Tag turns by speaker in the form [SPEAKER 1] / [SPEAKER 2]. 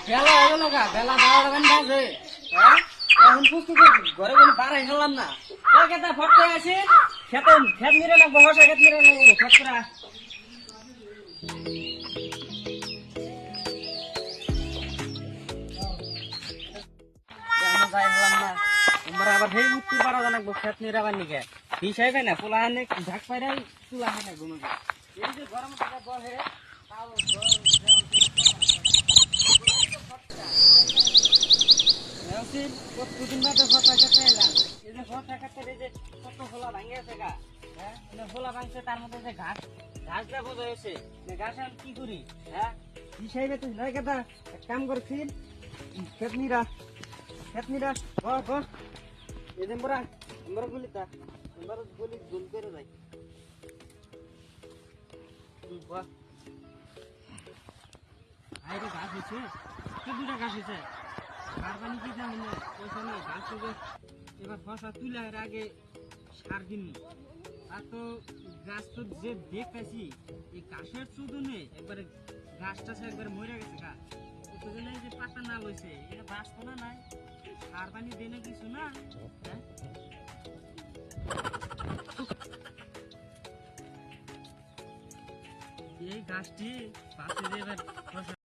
[SPEAKER 1] বেলা হয়ে গেল গা, বেলা 12টা বাজে। হ্যাঁ, এখন পুস্তক ঘরে কোনো বাড়াই গেলাম না। ওই কেতা ফট করে আসি, খেত নিরে লাগবো, হসা খেত নিরে লাগবো, ফট করে আস। এখনো যাই হলাম না। তোমরা আবার সেই উত্তর পাড়া জানাবো খেত নিরে আবার নিকে। হিসাই পাই না, পোলা হানে ঝাঁক পাইরাই তুলা হানে ঘুমে যায়। এই যে গরম টাকা বহে, তাও প্রতিদিন বাদে ফসা খেতে এলাম। এই যে ফসা খেতে এই যে কত ফোলা ভাঙে আছে গা, হ্যাঁ ফোলা ভাঙছে, তার মধ্যে যে ঘাস ঘাস দেবো হয়েছে, ঘাস আমি কি করি? হ্যাঁ হিসাবে তুই নয় কথা এক কাম করছি, খেতনিরা এই যে আমরা গুলিটা আমরা গুলি গুল করে যাই। আরে ঘাস হয়েছে, দুটা ঘাস হয়েছে, সার পানি কি জানি না, পয়সা নেই। ঘাস থেকে এবার ফসা তুলে আগে সার দিননি, আর তো গাছ তো যে দেখতেছি এই ঘাসের চুদনে একবারে গাছটা একবারে মরে গেছে গা। ওখানে যে পাতা না লইছে এটা বাঁচতো না, নাই সার পানি দেনে কিছু না। হ্যাঁ এই গাছটি বাঁচে যে এবার